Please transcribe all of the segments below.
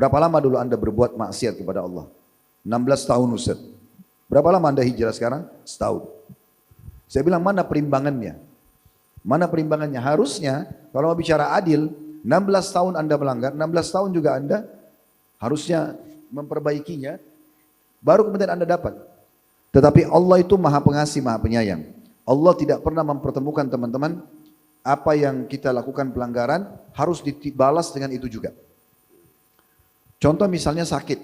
Berapa lama dulu Anda berbuat maksiat kepada Allah? 16 tahun Ustaz. Berapa lama Anda hijrah sekarang? Setahun. Saya bilang mana perimbangannya? Mana perimbangannya? Harusnya kalau mau bicara adil, 16 tahun Anda melanggar, 16 tahun juga Anda harusnya memperbaikinya, baru kemudian Anda dapat. Tetapi Allah itu maha pengasih, maha penyayang. Allah tidak pernah mempertemukan teman-teman, apa yang kita lakukan pelanggaran harus dibalas dengan itu juga. Contoh misalnya sakit.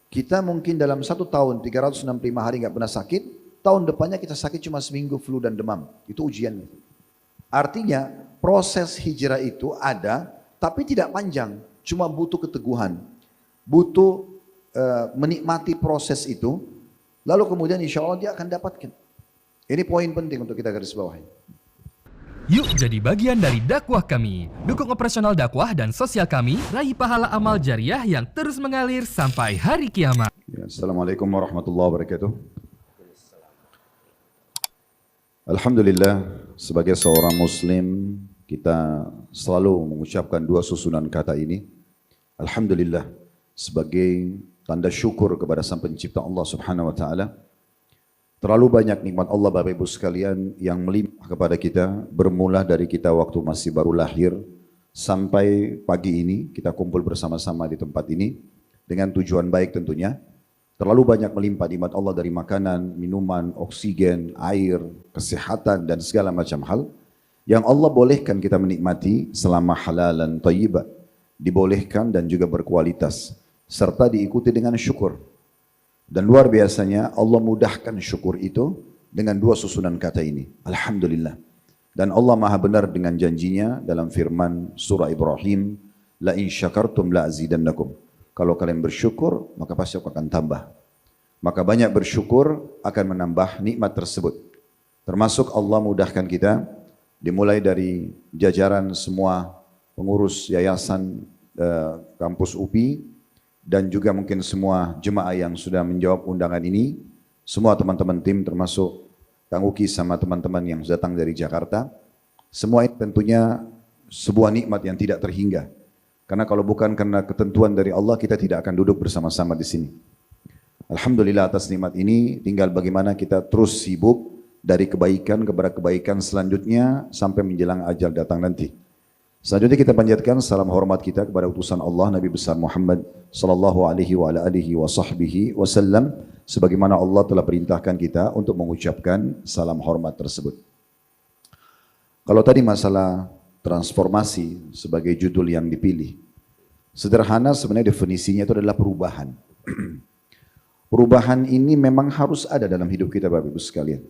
Kita mungkin dalam 1 tahun 365 hari nggak pernah sakit, tahun depannya kita sakit cuma seminggu flu dan demam. Itu ujiannya. Artinya proses hijrah itu ada, tapi tidak panjang, cuma butuh keteguhan, butuh menikmati proses itu, lalu kemudian insya Allah dia akan dapatkan. Ini poin penting untuk kita garis bawahi. Yuk jadi bagian dari dakwah kami. Dukung operasional dakwah dan sosial kami, raih pahala amal jariah yang terus mengalir sampai hari kiamat. Ya, Assalamualaikum warahmatullahi wabarakatuh. Alhamdulillah, sebagai seorang muslim, kita selalu mengucapkan 2 susunan kata ini. Alhamdulillah, sebagai tanda syukur kepada Sang Pencipta Allah Subhanahu wa taala. Terlalu banyak nikmat Allah Bapak Ibu sekalian yang melimpah kepada kita, bermula dari kita waktu masih baru lahir sampai pagi ini kita kumpul bersama-sama di tempat ini dengan tujuan baik tentunya. Terlalu banyak melimpah nikmat Allah dari makanan, minuman, oksigen, air, kesehatan dan segala macam hal yang Allah bolehkan kita menikmati selama halalan thayyibah, dibolehkan dan juga berkualitas serta diikuti dengan syukur. Dan luar biasanya Allah mudahkan syukur itu dengan 2 susunan kata ini. Alhamdulillah. Dan Allah maha benar dengan janjinya dalam firman surah Ibrahim, La in syakartum la azidannakum. Kalau kalian bersyukur, maka pasti aku akan tambah. Maka banyak bersyukur akan menambah nikmat tersebut. Termasuk Allah mudahkan kita, dimulai dari jajaran semua pengurus yayasan kampus UPI, dan juga mungkin semua jemaah yang sudah menjawab undangan ini, semua teman-teman tim termasuk Kang Uki sama teman-teman yang datang dari Jakarta, semua ini tentunya sebuah nikmat yang tidak terhingga. Karena kalau bukan karena ketentuan dari Allah, kita tidak akan duduk bersama-sama di sini. Alhamdulillah atas nikmat ini, tinggal bagaimana kita terus sibuk dari kebaikan kepada kebaikan selanjutnya sampai menjelang ajal datang nanti. Selanjutnya kita panjatkan salam hormat kita kepada utusan Allah Nabi besar Muhammad sallallahu alaihi wa ala alihi wa sahbihi wasallam, sebagaimana Allah telah perintahkan kita untuk mengucapkan salam hormat tersebut. Kalau tadi masalah transformasi sebagai judul yang dipilih, sederhana sebenarnya definisinya itu adalah perubahan. Perubahan ini memang harus ada dalam hidup kita Bapak Ibu sekalian.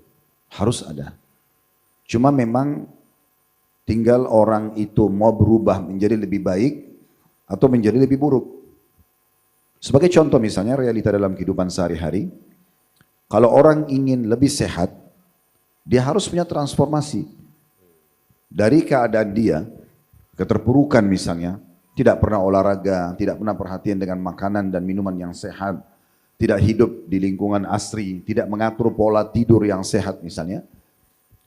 Harus ada. Cuma memang tinggal orang itu mau berubah menjadi lebih baik atau menjadi lebih buruk. Sebagai contoh misalnya realita dalam kehidupan sehari-hari, kalau orang ingin lebih sehat, dia harus punya transformasi. Dari keadaan dia, keterpurukan misalnya, tidak pernah olahraga, tidak pernah perhatian dengan makanan dan minuman yang sehat, tidak hidup di lingkungan asri, tidak mengatur pola tidur yang sehat misalnya,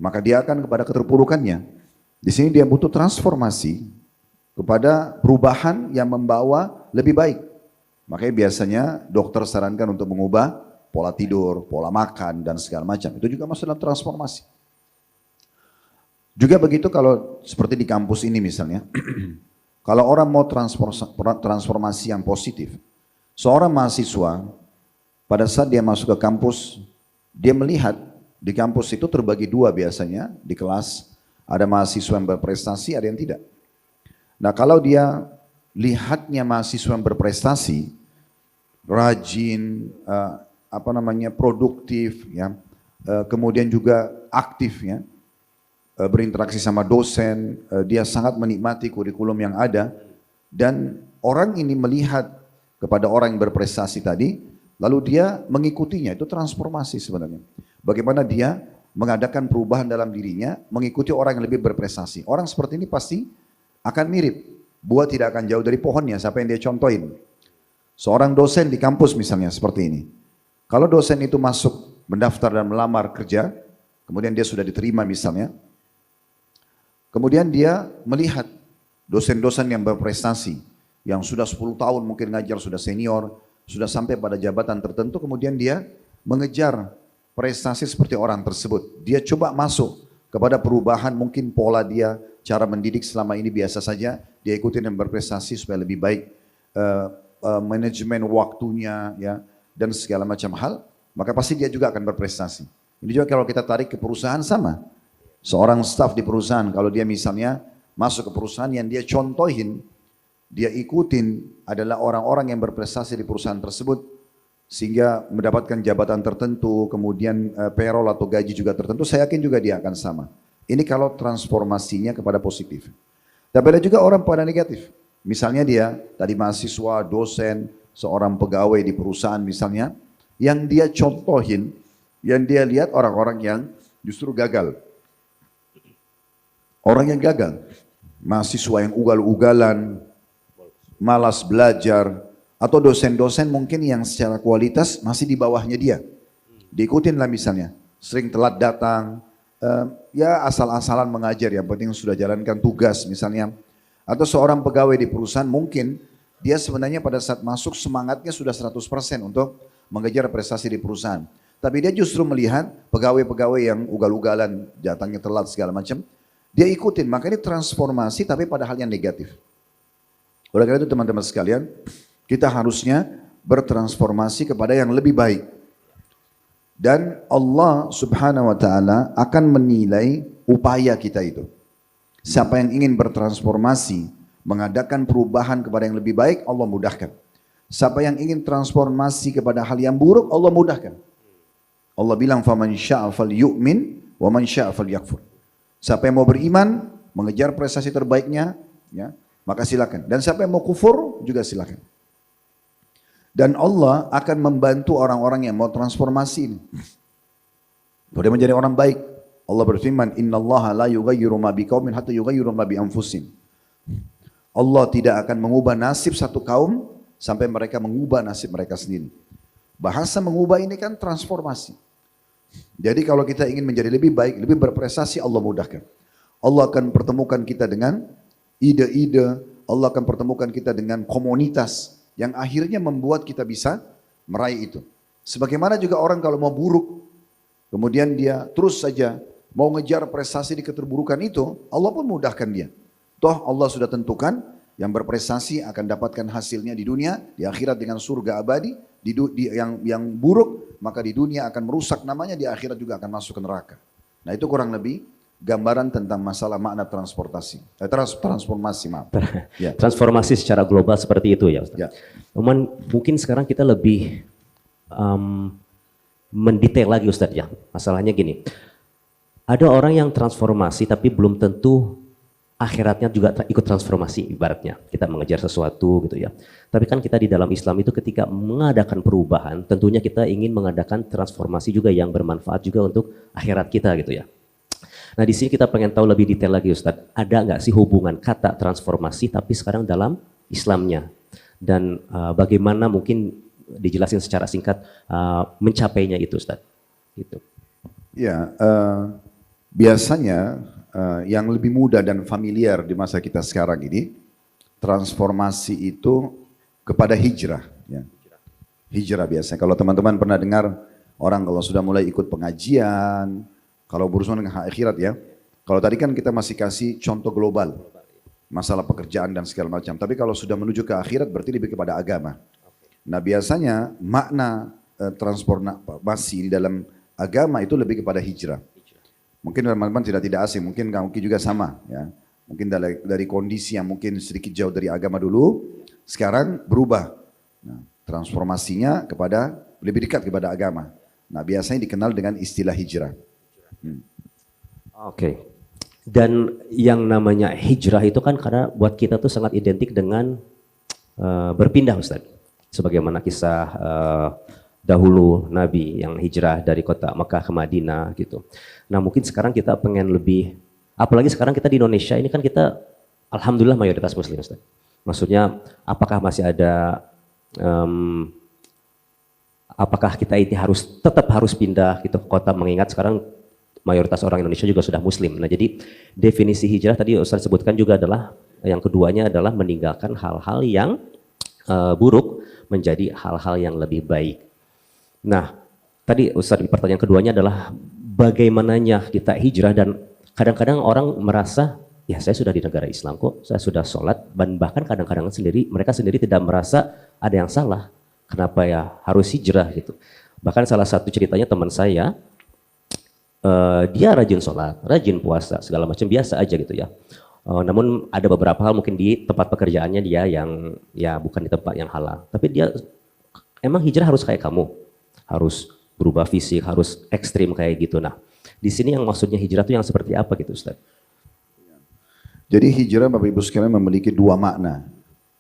maka dia akan kepada keterpurukannya. Di sini dia butuh transformasi kepada perubahan yang membawa lebih baik. Makanya biasanya dokter sarankan untuk mengubah pola tidur, pola makan dan segala macam. Itu juga masuk dalam transformasi. Juga begitu kalau seperti di kampus ini misalnya, kalau orang mau transformasi yang positif, seorang mahasiswa pada saat dia masuk ke kampus, dia melihat di kampus itu terbagi 2 biasanya di kelas. Ada mahasiswa yang berprestasi, ada yang tidak. Nah kalau dia lihatnya mahasiswa yang berprestasi, rajin, produktif, ya, kemudian juga aktif, ya, berinteraksi sama dosen, dia sangat menikmati kurikulum yang ada, dan orang ini melihat kepada orang yang berprestasi tadi, lalu dia mengikutinya, itu transformasi sebenarnya. Bagaimana dia mengadakan perubahan dalam dirinya, mengikuti orang yang lebih berprestasi. Orang seperti ini pasti akan mirip. Buah tidak akan jauh dari pohonnya, siapa yang dia contohin. Seorang dosen di kampus misalnya seperti ini. Kalau dosen itu masuk, mendaftar dan melamar kerja, kemudian dia sudah diterima misalnya, kemudian dia melihat dosen-dosen yang berprestasi, yang sudah 10 tahun mungkin ngajar, sudah senior, sudah sampai pada jabatan tertentu, kemudian dia mengejar prestasi seperti orang tersebut. Dia coba masuk kepada perubahan, mungkin pola dia, cara mendidik selama ini biasa saja, dia ikutin dan berprestasi supaya lebih baik, manajemen waktunya, ya, dan segala macam hal, maka pasti dia juga akan berprestasi. Ini juga kalau kita tarik ke perusahaan sama. Seorang staf di perusahaan, kalau dia misalnya masuk ke perusahaan yang dia contohin, dia ikutin adalah orang-orang yang berprestasi di perusahaan tersebut, sehingga mendapatkan jabatan tertentu, kemudian payroll atau gaji juga tertentu, saya yakin juga dia akan sama. Ini kalau transformasinya kepada positif. Tapi ada juga orang pada negatif. Misalnya dia tadi mahasiswa, dosen, seorang pegawai di perusahaan misalnya, yang dia contohin, yang dia lihat orang-orang yang justru gagal. Orang yang gagal, mahasiswa yang ugal-ugalan, malas belajar, atau dosen-dosen mungkin yang secara kualitas masih di bawahnya dia. Diikutin lah misalnya, sering telat datang, ya asal-asalan mengajar, yang penting sudah jalankan tugas misalnya. Atau seorang pegawai di perusahaan mungkin dia sebenarnya pada saat masuk semangatnya sudah 100% untuk mengejar prestasi di perusahaan. Tapi dia justru melihat pegawai-pegawai yang ugal-ugalan, datangnya telat segala macam, dia ikutin, maka ini transformasi tapi pada hal yang negatif. Oleh karena itu teman-teman sekalian, kita harusnya bertransformasi kepada yang lebih baik. Dan Allah subhanahu wa ta'ala akan menilai upaya kita itu. Siapa yang ingin bertransformasi, mengadakan perubahan kepada yang lebih baik, Allah mudahkan. Siapa yang ingin transformasi kepada hal yang buruk, Allah mudahkan. Allah bilang, فَمَنْ شَاءَ فَلْيُؤْمِنْ وَمَنْ شَاءَ فَلْيَكْفُرْ. Siapa yang mau beriman, mengejar prestasi terbaiknya, ya, maka silakan. Dan siapa yang mau kufur, juga silakan. Dan Allah akan membantu orang-orang yang mau transformasi ini. Dia menjadi orang baik. Allah berfirman, Inna Allah la yughayyiru ma biqaumin hatta yughayyiru ma bi anfusihim. Allah tidak akan mengubah nasib satu kaum sampai mereka mengubah nasib mereka sendiri. Bahasa mengubah ini kan transformasi. Jadi kalau kita ingin menjadi lebih baik, lebih berprestasi, Allah mudahkan. Allah akan pertemukan kita dengan ide-ide, Allah akan pertemukan kita dengan komunitas yang akhirnya membuat kita bisa meraih itu. Sebagaimana juga orang kalau mau buruk, kemudian dia terus saja mau ngejar prestasi di keterburukan itu, Allah pun mudahkan dia. Toh Allah sudah tentukan yang berprestasi akan dapatkan hasilnya di dunia, di akhirat dengan surga abadi, yang buruk maka di dunia akan merusak namanya, di akhirat juga akan masuk ke neraka. Nah itu kurang lebih gambaran tentang masalah makna transportasi, transformasi maaf. Ya. Transformasi secara global seperti itu ya Ustaz. Ya. Mungkin sekarang kita lebih mendetail lagi Ustaz ya. Masalahnya gini, ada orang yang transformasi tapi belum tentu akhiratnya juga ikut transformasi, ibaratnya kita mengejar sesuatu gitu ya. Tapi kan kita di dalam Islam itu ketika mengadakan perubahan, tentunya kita ingin mengadakan transformasi juga yang bermanfaat juga untuk akhirat kita gitu ya. Nah di sini kita pengen tahu lebih detail lagi Ustadz, ada nggak sih hubungan kata transformasi tapi sekarang dalam Islamnya? Dan bagaimana mungkin dijelasin secara singkat mencapainya itu Ustadz? Gitu. Ya, biasanya yang lebih mudah dan familiar di masa kita sekarang ini, transformasi itu kepada hijrah. Ya. Hijrah biasanya. Kalau teman-teman pernah dengar orang kalau sudah mulai ikut pengajian, kalau berurusan dengan akhirat ya. Kalau tadi kan kita masih kasih contoh global, masalah pekerjaan dan segala macam. Tapi kalau sudah menuju ke akhirat berarti lebih kepada agama. Nah biasanya makna transformasi di dalam agama itu lebih kepada hijrah. Mungkin teman-teman tidak asing, mungkin juga sama ya. Mungkin dari kondisi yang mungkin sedikit jauh dari agama dulu, sekarang berubah. Nah, transformasinya kepada lebih dekat kepada agama. Nah, biasanya dikenal dengan istilah hijrah. Oke. Dan yang namanya hijrah itu kan karena buat kita tuh sangat identik dengan berpindah Ustaz. Sebagaimana kisah dahulu Nabi yang hijrah dari kota Mekah ke Madinah gitu. Nah mungkin sekarang kita pengen lebih, apalagi sekarang kita di Indonesia ini kan kita alhamdulillah mayoritas muslim Ustaz. Maksudnya apakah masih ada, apakah kita ini tetap harus pindah gitu ke kota, mengingat sekarang mayoritas orang Indonesia juga sudah muslim. Nah jadi definisi hijrah tadi Ustaz sebutkan juga adalah yang keduanya adalah meninggalkan hal-hal yang buruk menjadi hal-hal yang lebih baik. Nah, tadi Ustaz di pertanyaan keduanya adalah bagaimananya kita hijrah, dan kadang-kadang orang merasa ya saya sudah di negara Islam kok, saya sudah sholat, dan bahkan kadang-kadang mereka sendiri tidak merasa ada yang salah, kenapa ya harus hijrah gitu. Bahkan salah satu ceritanya teman saya, dia rajin sholat, rajin puasa, segala macam biasa aja gitu ya. Namun ada beberapa hal mungkin di tempat pekerjaannya dia yang ya bukan di tempat yang halal, tapi dia emang hijrah harus kayak kamu, harus berubah fisik, harus ekstrim kayak gitu. Nah, di sini yang maksudnya hijrah itu yang seperti apa gitu Ustaz? Jadi hijrah Bapak Ibu sekalian memiliki dua makna.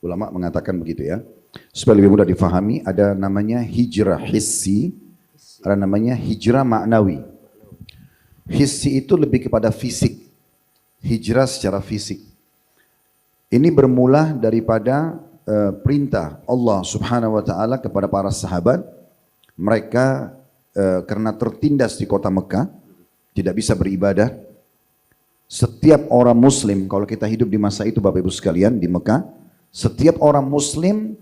Ulama mengatakan begitu ya. Supaya lebih mudah difahami, ada namanya hijrah hissi, ada namanya hijrah maknawi. Hissi itu lebih kepada fisik. Hijrah secara fisik. Ini bermula daripada perintah Allah Subhanahu wa taala kepada para sahabat. Mereka karena tertindas di kota Mekah, tidak bisa beribadah. Setiap orang muslim, kalau kita hidup di masa itu Bapak Ibu sekalian di Mekah, setiap orang muslim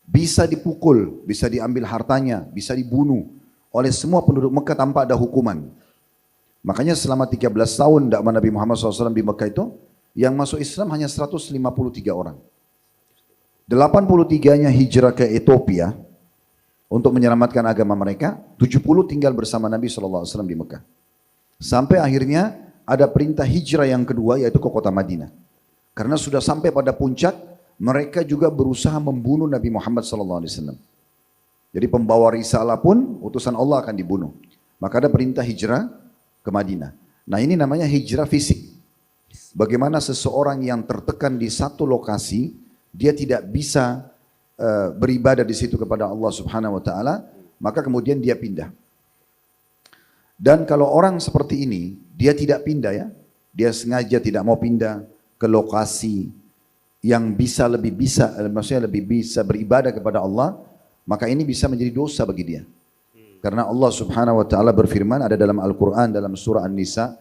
bisa dipukul, bisa diambil hartanya, bisa dibunuh oleh semua penduduk Mekah tanpa ada hukuman. Makanya selama 13 tahun dakwah Nabi Muhammad SAW di Mekah itu, yang masuk Islam hanya 153 orang. 83-nya hijrah ke Ethiopia untuk menyelamatkan agama mereka, 70 tinggal bersama Nabi SAW di Mekah. Sampai akhirnya ada perintah hijrah yang kedua, yaitu ke kota Madinah. Karena sudah sampai pada puncak, mereka juga berusaha membunuh Nabi Muhammad SAW. Jadi pembawa risalah pun utusan Allah akan dibunuh. Maka ada perintah hijrah ke Madinah. Nah ini namanya hijrah fisik. Bagaimana seseorang yang tertekan di satu lokasi, dia tidak bisa beribadah di situ kepada Allah Subhanahu wa taala, maka kemudian dia pindah. Dan kalau orang seperti ini, dia tidak pindah ya. Dia sengaja tidak mau pindah ke lokasi yang maksudnya lebih bisa beribadah kepada Allah, maka ini bisa menjadi dosa bagi dia. Karena Allah Subhanahu wa taala berfirman ada dalam Al-Qur'an dalam surah An-Nisa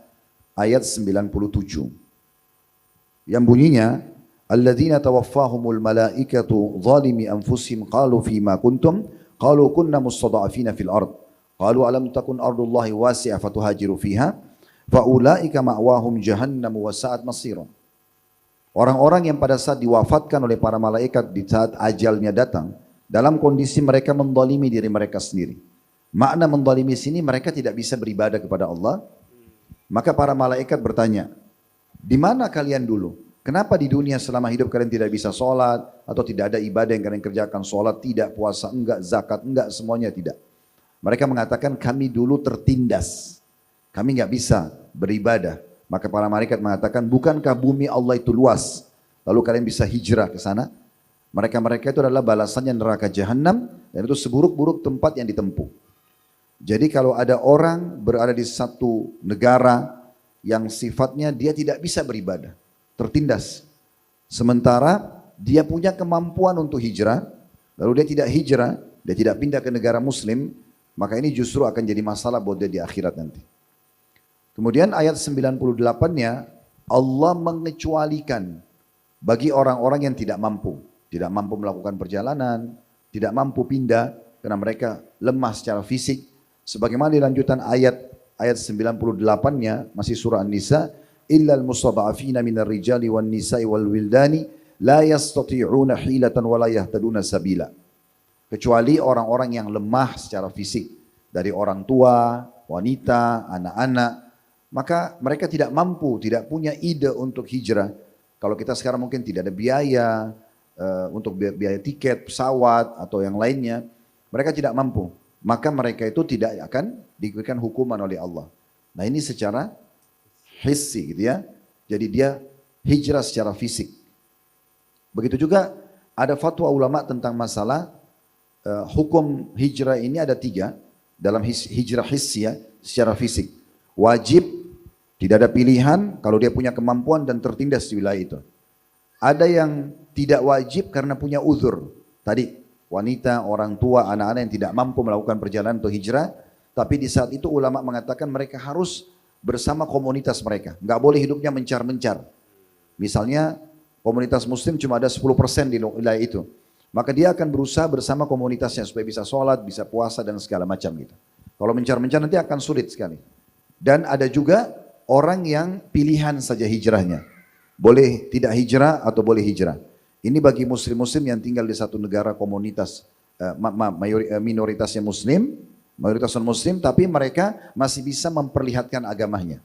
ayat 97. Yang bunyinya, alladzina tawaffahumul malaikatu zalimi anfusihim qalu fima kuntum qalu kunna mustada'afina fil ard. Qalu alam takun ardullahi wasi'ah fatuhajiru fiha faulaika ma'wahum jahannam wa sa'at masira. Orang-orang yang pada saat diwafatkan oleh para malaikat di saat ajalnya datang dalam kondisi mereka mendolimi diri mereka sendiri. Makna mendolimi sini mereka tidak bisa beribadah kepada Allah. Maka para malaikat bertanya, di mana kalian dulu? Kenapa di dunia selama hidup kalian tidak bisa sholat atau tidak ada ibadah yang kalian kerjakan? Sholat tidak, puasa enggak, zakat enggak, semuanya tidak. Mereka mengatakan kami dulu tertindas, kami nggak bisa beribadah. Maka para malaikat mengatakan, bukankah bumi Allah itu luas, lalu kalian bisa hijrah ke sana? Mereka itu adalah balasannya neraka jahanam, dan itu seburuk-buruk tempat yang ditempuh. Jadi kalau ada orang berada di satu negara yang sifatnya dia tidak bisa beribadah, tertindas, sementara dia punya kemampuan untuk hijrah, lalu dia tidak hijrah, dia tidak pindah ke negara muslim, maka ini justru akan jadi masalah buat dia di akhirat nanti. Kemudian ayat 98-nya Allah mengecualikan bagi orang-orang yang tidak mampu melakukan perjalanan, tidak mampu pindah karena mereka lemah secara fisik. Sebagaimana di lanjutan ayat 98-nya masih surah An-Nisa, illal mustada'afina minar rijali wan nisa'i wal wildani la yastati'una hilatan wa la yahtaduna sabila. Kecuali orang-orang yang lemah secara fisik dari orang tua, wanita, anak-anak, maka mereka tidak mampu, tidak punya ide untuk hijrah. Kalau kita sekarang mungkin tidak ada biaya untuk biaya tiket, pesawat atau yang lainnya, mereka tidak mampu. Maka mereka itu tidak akan diberikan hukuman oleh Allah. Nah ini secara hissi gitu ya. Jadi dia hijrah secara fisik. Begitu juga ada fatwa ulama tentang masalah hukum hijrah ini ada 3 dalam hijrah hissi ya, secara fisik. Wajib, tidak ada pilihan kalau dia punya kemampuan dan tertindas di wilayah itu. Ada yang tidak wajib karena punya uzur. Tadi wanita, orang tua, anak-anak yang tidak mampu melakukan perjalanan atau hijrah. Tapi di saat itu ulama mengatakan mereka harus bersama komunitas mereka. Nggak boleh hidupnya mencar-mencar. Misalnya komunitas muslim cuma ada 10% di wilayah itu. Maka dia akan berusaha bersama komunitasnya supaya bisa sholat, bisa puasa dan segala macam gitu. Kalau mencar-mencar nanti akan sulit sekali. Dan ada juga orang yang pilihan saja hijrahnya. Boleh tidak hijrah atau boleh hijrah. Ini bagi muslim-muslim yang tinggal di satu negara komunitas minoritasnya muslim, mayoritas non-muslim, tapi mereka masih bisa memperlihatkan agamanya.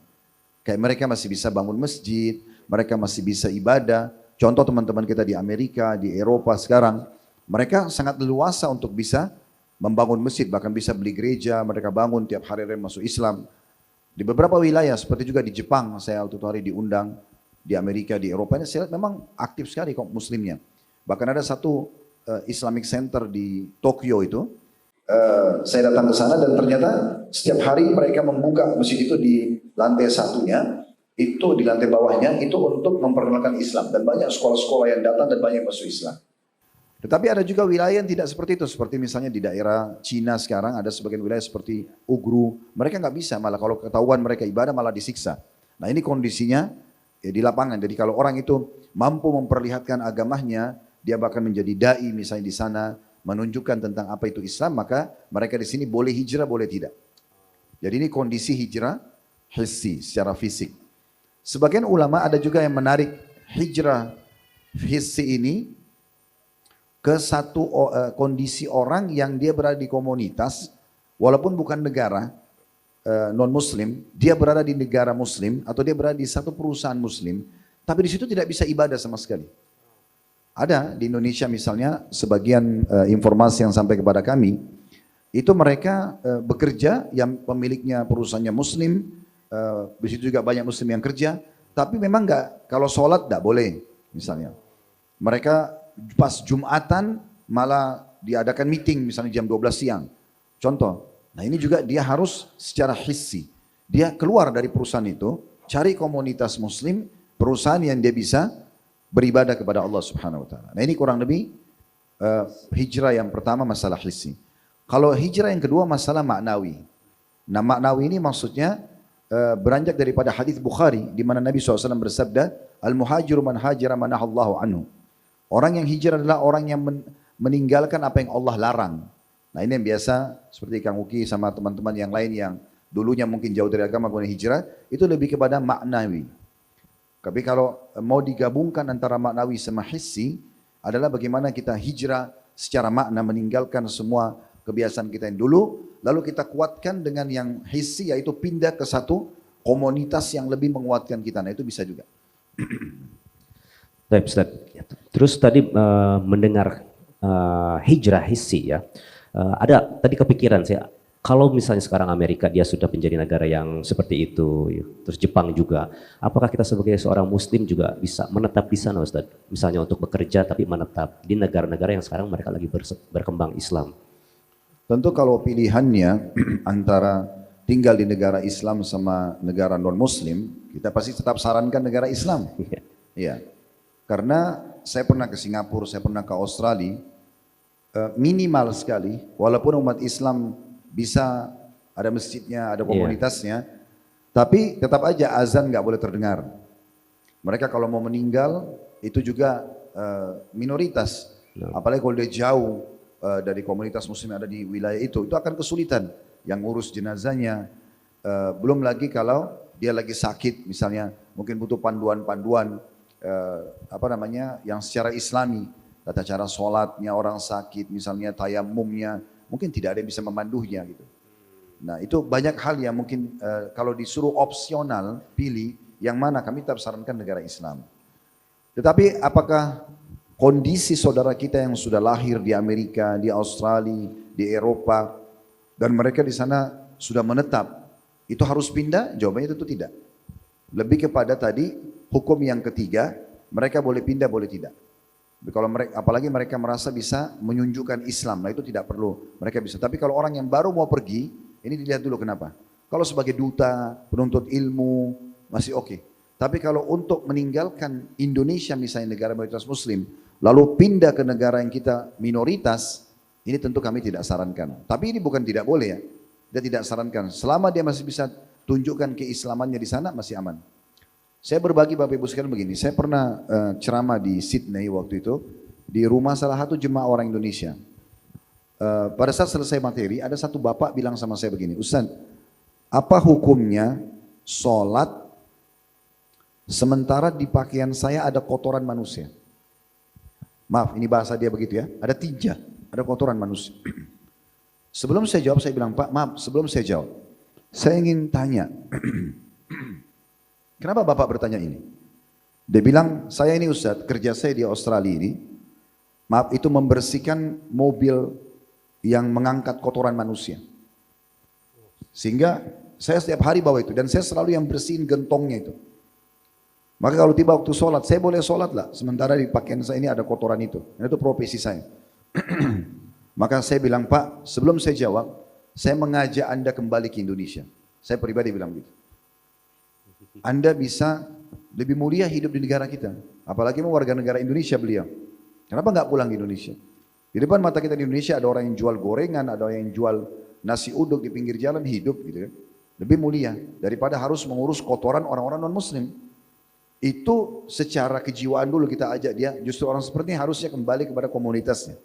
Kayak mereka masih bisa bangun masjid, mereka masih bisa ibadah. Contoh teman-teman kita di Amerika, di Eropa sekarang, mereka sangat leluasa untuk bisa membangun masjid, bahkan bisa beli gereja, mereka bangun tiap hari masuk Islam. Di beberapa wilayah, seperti juga di Jepang, saya waktu itu hari diundang, di Amerika, di Eropa, ini saya lihat memang aktif sekali kok muslimnya. Bahkan ada satu Islamic Center di Tokyo itu, saya datang ke sana dan ternyata setiap hari mereka membuka masjid itu di lantai satunya, itu di lantai bawahnya, itu untuk memperkenalkan Islam. Dan banyak sekolah-sekolah yang datang dan banyak masuk Islam. Tetapi ada juga wilayah yang tidak seperti itu, seperti misalnya di daerah Cina sekarang ada sebagian wilayah seperti Ugru, mereka nggak bisa, malah kalau ketahuan mereka ibadah malah disiksa. Nah ini kondisinya ya, di lapangan. Jadi kalau orang itu mampu memperlihatkan agamanya, dia bahkan menjadi dai misalnya di sana, menunjukkan tentang apa itu Islam, maka mereka di sini boleh hijrah, boleh tidak. Jadi ini kondisi hijrah hissi, secara fisik. Sebagian ulama ada juga yang menarik hijrah hissi ini ke satu kondisi orang yang dia berada di komunitas, walaupun bukan negara non-muslim, dia berada di negara muslim, atau dia berada di satu perusahaan muslim, tapi di situ tidak bisa ibadah sama sekali. Ada di Indonesia misalnya, sebagian informasi yang sampai kepada kami, itu mereka bekerja, yang pemiliknya perusahaannya muslim, di situ juga banyak muslim yang kerja, tapi memang enggak, kalau sholat enggak boleh misalnya. Mereka pas Jumatan malah diadakan meeting misalnya jam 12 siang. Contoh, nah ini juga dia harus secara hissi. Dia keluar dari perusahaan itu, cari komunitas muslim, perusahaan yang dia bisa beribadah kepada Allah Subhanahu wa taala. Nah ini kurang lebih hijrah yang pertama masalah hissi. Kalau hijrah yang kedua masalah maknawi. Nah maknawi ini maksudnya beranjak daripada hadis Bukhari di mana Nabi SAW bersabda, al-muhajiru man hajara manahallahu anhu. Orang yang hijrah adalah orang yang meninggalkan apa yang Allah larang. Nah ini yang biasa seperti Kang Uki sama teman-teman yang lain yang dulunya mungkin jauh dari agama kemudian hijrah, itu lebih kepada maknawi. Tapi kalau mau digabungkan antara maknawi sama hissi, adalah bagaimana kita hijrah secara makna, meninggalkan semua kebiasaan kita yang dulu, lalu kita kuatkan dengan yang hissi, yaitu pindah ke satu komunitas yang lebih menguatkan kita. Nah itu bisa juga. Baik, Ustaz. Terus tadi mendengar hijrah hissi ya, ada tadi kepikiran saya, kalau misalnya sekarang Amerika dia sudah menjadi negara yang seperti itu, terus Jepang juga, apakah kita sebagai seorang Muslim juga bisa menetap di sana, Ustaz? Misalnya untuk bekerja tapi menetap di negara-negara yang sekarang mereka lagi berkembang Islam. Tentu kalau pilihannya antara tinggal di negara Islam sama negara non-Muslim, kita pasti tetap sarankan negara Islam. Iya. Karena saya pernah ke Singapura, saya pernah ke Australia, minimal sekali, walaupun umat Islam bisa ada masjidnya, ada komunitasnya, tapi tetap aja azan nggak boleh terdengar. Mereka kalau mau meninggal itu juga minoritas, apalagi kalau dia jauh dari komunitas muslim yang ada di wilayah itu akan kesulitan yang ngurus jenazahnya. Belum lagi kalau dia lagi sakit misalnya, mungkin butuh panduan-panduan yang secara Islami, tata cara sholatnya orang sakit, misalnya tayamumnya, mungkin tidak ada yang bisa memandunya gitu. Nah itu banyak hal yang mungkin kalau disuruh opsional pilih yang mana, kami tetap sarankan negara Islam. Tetapi apakah kondisi saudara kita yang sudah lahir di Amerika, di Australia, di Eropa, dan mereka di sana sudah menetap, itu harus pindah? Jawabannya tentu tidak. Lebih kepada tadi hukum yang ketiga, mereka boleh pindah, boleh tidak. Kalau mereka, apalagi mereka merasa bisa menunjukkan Islam, nah itu tidak perlu, mereka bisa. Tapi kalau orang yang baru mau pergi, ini dilihat dulu kenapa. Kalau sebagai duta, penuntut ilmu, masih oke. Tapi kalau untuk meninggalkan Indonesia misalnya negara mayoritas muslim, lalu pindah ke negara yang kita minoritas, ini tentu kami tidak sarankan. Tapi ini bukan tidak boleh ya, dia tidak sarankan. Selama dia masih bisa tunjukkan keislamannya di sana, masih aman. Saya berbagi Bapak Ibu sekalian begini, saya pernah ceramah di Sydney waktu itu, di rumah salah satu jemaah orang Indonesia. Pada saat selesai materi, ada satu bapak bilang sama saya begini, Ustaz, apa hukumnya sholat sementara di pakaian saya ada kotoran manusia? Maaf, ini bahasa dia begitu ya, ada tinja, ada kotoran manusia. Sebelum saya jawab, saya bilang, Pak, maaf, sebelum saya jawab, saya ingin tanya, kenapa Bapak bertanya ini? Dia bilang, saya ini Ustaz, kerja saya di Australia ini, maaf, itu membersihkan mobil yang mengangkat kotoran manusia. Sehingga saya setiap hari bawa itu, dan saya selalu yang bersihin gentongnya itu. Maka kalau tiba waktu sholat, saya boleh sholat lah, sementara di pakaian saya ini ada kotoran itu. Dan itu profesi saya. Maka saya bilang, Pak, sebelum saya jawab, saya mengajak Anda kembali ke Indonesia. Saya pribadi bilang gitu. Anda bisa lebih mulia hidup di negara kita. Apalagi mau warga negara Indonesia beliau. Kenapa nggak pulang ke Indonesia? Di depan mata kita di Indonesia ada orang yang jual gorengan, ada orang yang jual nasi uduk di pinggir jalan hidup gitu kan. Lebih mulia daripada harus mengurus kotoran orang-orang non-muslim. Itu secara kejiwaan dulu kita ajak dia, justru orang seperti ini harusnya kembali kepada komunitasnya.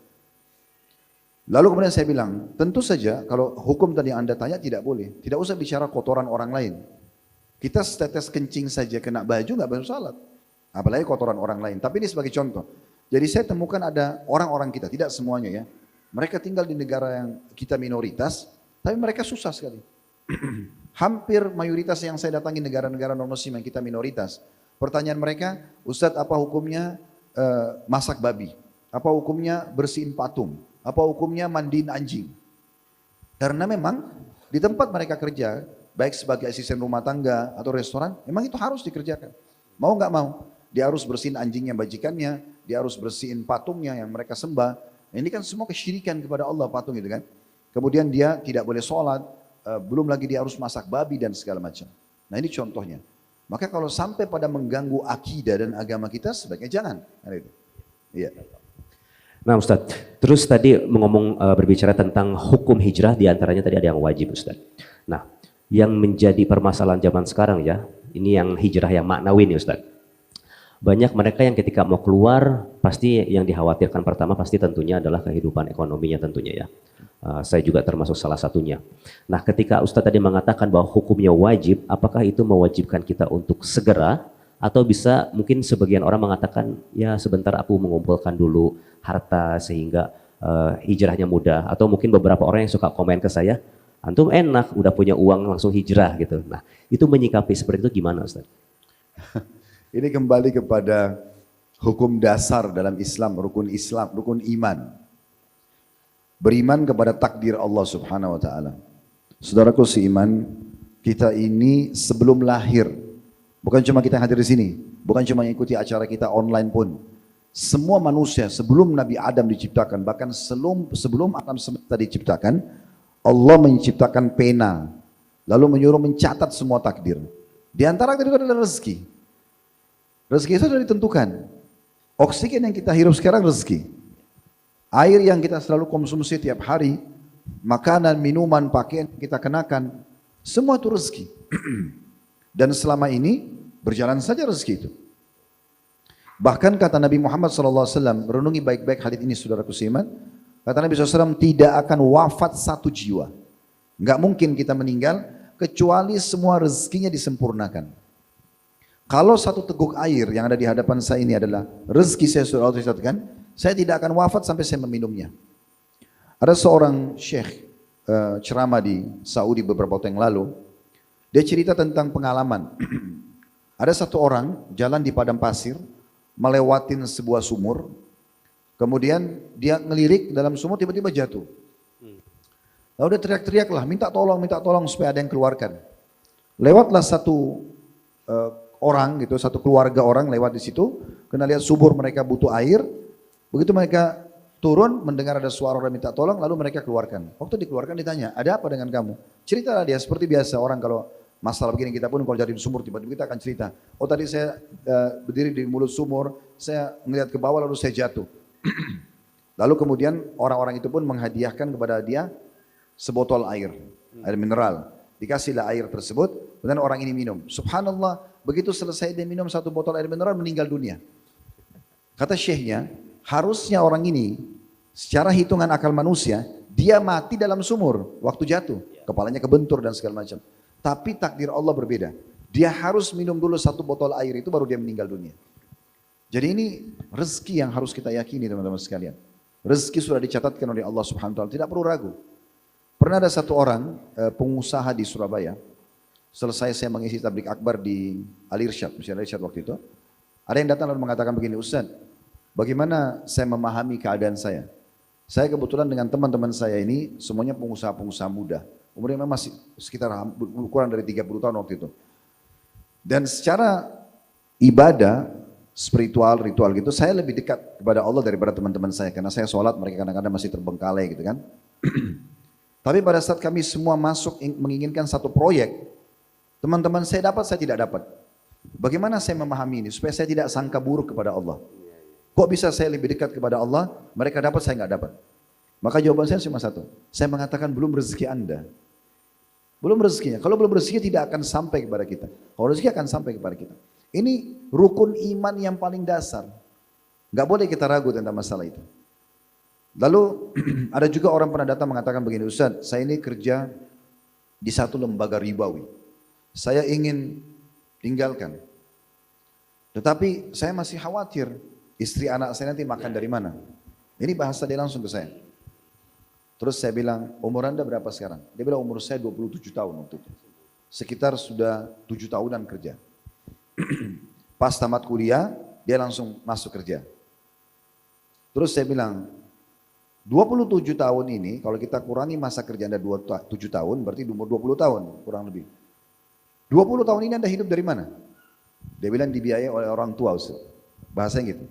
Lalu kemudian saya bilang, tentu saja kalau hukum tadi yang Anda tanya tidak boleh. Tidak usah bicara kotoran orang lain. Kita setetes kencing saja kena baju nggak bersalah. Apalagi kotoran orang lain. Tapi ini sebagai contoh. Jadi saya temukan ada orang-orang kita, tidak semuanya ya. Mereka tinggal di negara yang kita minoritas, tapi mereka susah sekali. Hampir mayoritas yang saya datangi negara-negara non-muslim yang kita minoritas. Pertanyaan mereka, Ustadz apa hukumnya masak babi? Apa hukumnya bersihin patung? Apa hukumnya mandiin anjing? Karena memang di tempat mereka kerja, baik sebagai asisten rumah tangga atau restoran, memang itu harus dikerjakan. Mau nggak mau, dia harus bersihin anjingnya bajikannya, dia harus bersihin patungnya yang mereka sembah. Ini kan semua kesyirikan kepada Allah patung itu kan. Kemudian dia tidak boleh sholat, belum lagi dia harus masak babi dan segala macam. Nah ini contohnya. Maka kalau sampai pada mengganggu akidah dan agama kita, sebaiknya jangan. Iya. Nah Ustadz, terus tadi berbicara tentang hukum hijrah, diantaranya tadi ada yang wajib Ustadz. Nah, yang menjadi permasalahan zaman sekarang ya, ini yang hijrah yang maknawi nih Ustadz. Banyak mereka yang ketika mau keluar, pasti yang dikhawatirkan pertama pasti tentunya adalah kehidupan ekonominya tentunya ya. Saya juga termasuk salah satunya. Nah ketika Ustadz tadi mengatakan bahwa hukumnya wajib, apakah itu mewajibkan kita untuk segera, atau bisa mungkin sebagian orang mengatakan ya sebentar aku mengumpulkan dulu harta sehingga hijrahnya mudah, atau mungkin beberapa orang yang suka komen ke saya, antum enak udah punya uang langsung hijrah gitu. Nah itu menyikapi seperti itu gimana Ustaz? Ini kembali kepada hukum dasar dalam Islam, rukun iman. Beriman kepada takdir Allah Subhanahu wa taala. Saudaraku seiman, kita ini sebelum lahir, bukan cuma kita hadir di sini, bukan cuma ikuti acara kita online pun. Semua manusia sebelum Nabi Adam diciptakan, bahkan sebelum alam semesta diciptakan, Allah menciptakan pena, lalu menyuruh mencatat semua takdir. Di antara takdir itu adalah rezeki. Rezeki itu sudah ditentukan. Oksigen yang kita hirup sekarang rezeki. Air yang kita selalu konsumsi tiap hari, makanan, minuman, pakaian kita kenakan, semua itu rezeki. Dan selama ini berjalan saja rezeki itu. Bahkan kata Nabi Muhammad SAW, renungi baik-baik hadits ini saudaraku seiman, kata Nabi SAW, tidak akan wafat satu jiwa. Enggak mungkin kita meninggal kecuali semua rezekinya disempurnakan. Kalau satu teguk air yang ada di hadapan saya ini adalah rezeki saya, sudah Allah katakan, saya tidak akan wafat sampai saya meminumnya. Ada seorang syekh ceramah di Saudi beberapa tahun yang lalu. Dia cerita tentang pengalaman. Ada satu orang jalan di padang pasir, melewatin sebuah sumur. Kemudian dia ngelirik dalam sumur, tiba-tiba jatuh. Lalu dia teriak-teriak lah, minta tolong supaya ada yang keluarkan. Lewatlah satu orang gitu, satu keluarga orang lewat di situ, kena lihat sumur, mereka butuh air. Begitu mereka turun, mendengar ada suara orang minta tolong, lalu mereka keluarkan. Waktu dikeluarkan ditanya, ada apa dengan kamu? Ceritalah dia, seperti biasa orang kalau masalah begini, kita pun kalau jadi di sumur, tiba-tiba kita akan cerita. Oh tadi saya berdiri di mulut sumur, saya melihat ke bawah lalu saya jatuh. Lalu kemudian orang-orang itu pun menghadiahkan kepada dia sebotol air mineral. Dikasihlah air tersebut, Kemudian orang ini minum. Subhanallah, begitu selesai dia minum 1 botol air mineral meninggal dunia. Kata syekhnya, harusnya orang ini secara hitungan akal manusia, dia mati dalam sumur waktu jatuh. Kepalanya kebentur dan segala macam. Tapi takdir Allah berbeda. Dia harus minum dulu 1 botol air itu baru dia meninggal dunia. Jadi ini rezeki yang harus kita yakini teman-teman sekalian. Rezeki sudah dicatatkan oleh Allah Subhanahu wa taala, tidak perlu ragu. Pernah ada satu orang pengusaha di Surabaya, selesai saya mengisi tablik akbar di Al-Irsyad, Masjid Al-Irsyad waktu itu. Ada yang datang lalu mengatakan begini, Ustaz, bagaimana saya memahami keadaan saya? Saya kebetulan dengan teman-teman saya ini semuanya pengusaha-pengusaha muda. Umurnya memang masih sekitar kurang dari 30 tahun waktu itu. Dan secara ibadah, spiritual, ritual gitu, saya lebih dekat kepada Allah daripada teman-teman saya. Karena saya sholat, mereka kadang-kadang masih terbengkalai gitu kan. Tapi pada saat kami semua masuk menginginkan satu proyek, teman-teman saya dapat, saya tidak dapat. Bagaimana saya memahami ini? Supaya saya tidak sangka buruk kepada Allah. Kok bisa saya lebih dekat kepada Allah, mereka dapat, saya nggak dapat. Maka jawaban saya cuma satu. Saya mengatakan belum rezeki Anda. Belum rezekinya. Kalau belum rezeki tidak akan sampai kepada kita. Kalau rezeki akan sampai kepada kita. Ini rukun iman yang paling dasar. Nggak boleh kita ragu tentang masalah itu. Lalu ada juga orang pernah datang mengatakan begini, Ustaz, saya ini kerja di satu lembaga ribawi. Saya ingin tinggalkan. Tetapi saya masih khawatir istri anak saya nanti makan dari mana. Ini bahasa dia langsung ke saya. Terus saya bilang, umur Anda berapa sekarang? Dia bilang umur saya 27 tahun waktu itu. Sekitar sudah 7 tahunan kerja. Pas tamat kuliah, dia langsung masuk kerja. Terus saya bilang, 27 tahun ini, kalau kita kurangi masa kerja Anda 7 tahun, berarti umur 20 tahun, kurang lebih. 20 tahun ini Anda hidup dari mana? Dia bilang dibiayai oleh orang tua, Ustaz. Bahasanya gitu.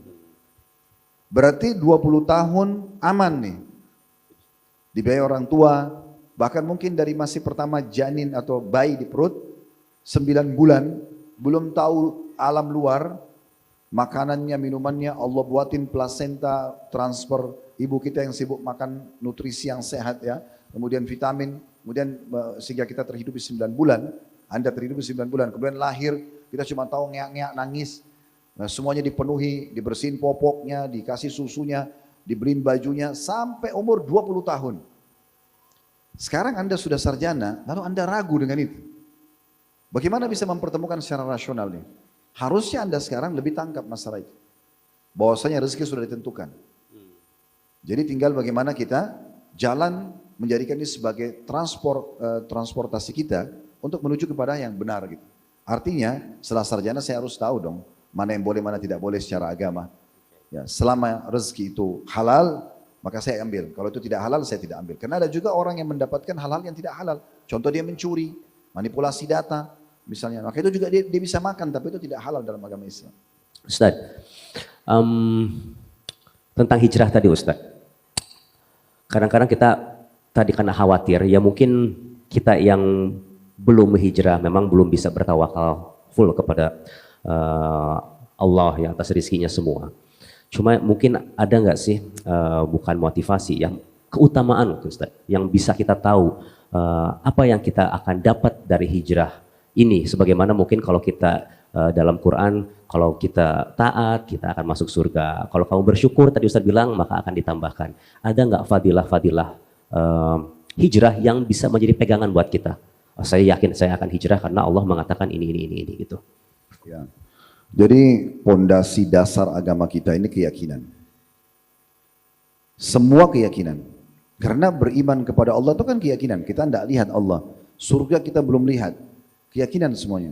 Berarti 20 tahun aman nih. Dibiayai orang tua, bahkan mungkin dari masih pertama janin atau bayi di perut, 9 bulan, belum tahu alam luar, makanannya, minumannya, Allah buatin plasenta, transfer, ibu kita yang sibuk makan nutrisi yang sehat ya, kemudian vitamin, kemudian sehingga kita terhidup di 9 bulan, Anda terhidup di 9 bulan, kemudian lahir, kita cuma tahu ngeak-ngeak nangis, nah, semuanya dipenuhi, dibersihin popoknya, dikasih susunya, dibeliin bajunya, sampai umur 20 tahun. Sekarang Anda sudah sarjana, lalu Anda ragu dengan itu. Bagaimana bisa mempertemukan secara rasional nih? Harusnya Anda sekarang lebih tangkap masalah itu. Bahwasanya rezeki sudah ditentukan. Jadi tinggal bagaimana kita jalan menjadikan ini sebagai transportasi kita untuk menuju kepada yang benar gitu. Artinya setelah sarjana saya harus tahu dong mana yang boleh, mana tidak boleh secara agama. Ya, selama rezeki itu halal, maka saya ambil. Kalau itu tidak halal, saya tidak ambil. Karena ada juga orang yang mendapatkan hal-hal yang tidak halal. Contoh dia mencuri, manipulasi data, misalnya. Maka itu juga dia bisa makan, tapi itu tidak halal dalam agama Islam. Ustaz, tentang hijrah tadi Ustaz. Kadang-kadang kita tadi karena khawatir, ya mungkin kita yang belum hijrah memang belum bisa bertawakal full kepada Allah ya atas rezekinya semua. Cuma mungkin ada nggak sih bukan motivasi yang keutamaan Ustaz, yang bisa kita tahu apa yang kita akan dapat dari hijrah ini, sebagaimana mungkin kalau kita dalam Quran, kalau kita taat, kita akan masuk surga. Kalau kamu bersyukur, tadi Ustaz bilang, maka akan ditambahkan. Ada nggak fadilah-fadilah hijrah yang bisa menjadi pegangan buat kita? Saya yakin saya akan hijrah karena Allah mengatakan ini gitu. Ya. Jadi pondasi dasar agama kita ini keyakinan. Semua keyakinan. Karena beriman kepada Allah itu kan keyakinan. Kita tidak lihat Allah. Surga kita belum lihat. Keyakinan semuanya.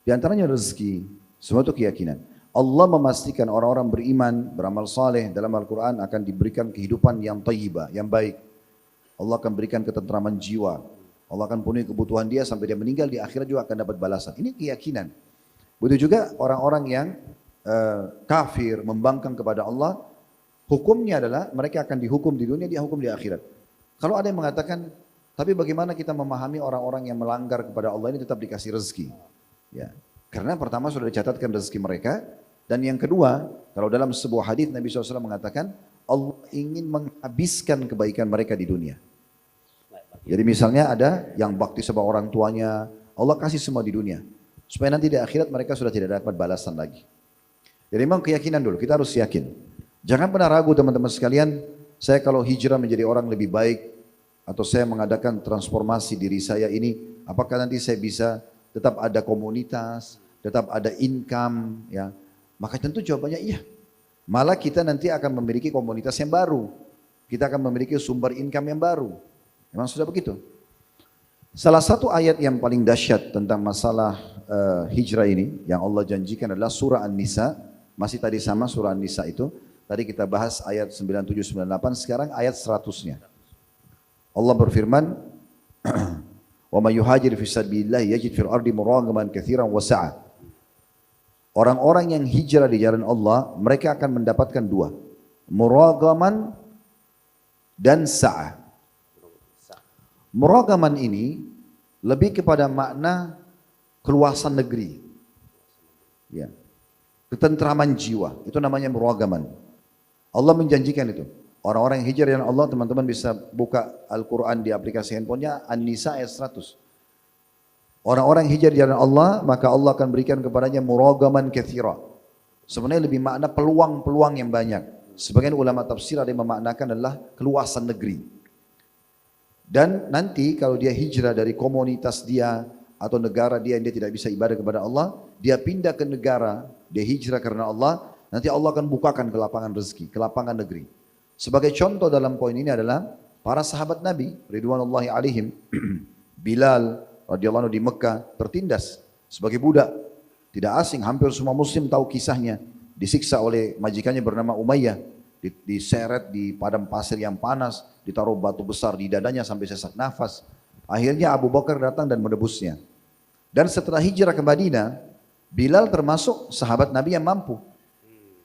Di antaranya rezeki, semua itu keyakinan. Allah memastikan orang-orang beriman, beramal saleh dalam Al-Quran akan diberikan kehidupan yang thayyibah, yang baik. Allah akan berikan ketentraman jiwa. Allah akan penuhi kebutuhan dia sampai dia meninggal, di akhirat juga akan dapat balasan. Ini keyakinan. Begitu juga orang-orang yang kafir, membangkang kepada Allah, hukumnya adalah mereka akan dihukum di dunia, dia hukum di akhirat. Kalau ada yang mengatakan, tapi bagaimana kita memahami orang-orang yang melanggar kepada Allah ini tetap dikasih rezeki? Ya, karena pertama sudah dicatatkan rezeki mereka, dan yang kedua, kalau dalam sebuah hadis Nabi SAW mengatakan Allah ingin menghabiskan kebaikan mereka di dunia. Jadi misalnya ada yang bakti sama orang tuanya, Allah kasih semua di dunia. Supaya nanti di akhirat mereka sudah tidak dapat balasan lagi. Jadi memang keyakinan dulu, kita harus yakin. Jangan pernah ragu teman-teman sekalian, saya kalau hijrah menjadi orang lebih baik, atau saya mengadakan transformasi diri saya ini, apakah nanti saya bisa tetap ada komunitas, tetap ada income, ya? Maka tentu jawabannya iya. Malah kita nanti akan memiliki komunitas yang baru. Kita akan memiliki sumber income yang baru. Memang sudah begitu. Salah satu ayat yang paling dahsyat tentang masalah hijrah ini, yang Allah janjikan adalah surah An-Nisa. Masih tadi sama surah An-Nisa itu. Tadi kita bahas ayat 97-98, sekarang ayat 100-nya. Allah berfirman, "Wa may yuhajir fi sabilillah yajid fil ardi muragaman katsiran wa sa'a." Orang-orang yang hijrah di jalan Allah, mereka akan mendapatkan dua, muragaman dan sa'a. Muragaman ini lebih kepada makna keluasan negeri, ya, ketentraman jiwa, itu namanya muragaman. Allah menjanjikan itu. Orang-orang yang hijrah dengan Allah, teman-teman bisa buka Al-Quran di aplikasi handphonenya, An-Nisa ayat 100. Orang-orang yang hijrah di jalan Allah, maka Allah akan berikan kepadanya muragaman katsira. Sebenarnya lebih makna peluang-peluang yang banyak. Sebagian ulama tafsir ada yang memaknakan adalah keluasan negeri. Dan nanti kalau dia hijrah dari komunitas dia atau negara dia yang dia tidak bisa ibadah kepada Allah, dia pindah ke negara, dia hijrah karena Allah, nanti Allah akan bukakan ke lapangan rezeki, ke lapangan negeri. Sebagai contoh dalam poin ini adalah para sahabat Nabi ridwanullahi alaihim. Bilal radhiyallahu anhu di Mekah tertindas sebagai budak, tidak asing, hampir semua muslim tahu kisahnya. Disiksa oleh majikannya bernama Umayyah, diseret di padang pasir yang panas, ditaruh batu besar di dadanya sampai sesak nafas. Akhirnya Abu Bakar datang dan menebusnya. Dan setelah hijrah ke Madinah, Bilal termasuk sahabat Nabi yang mampu.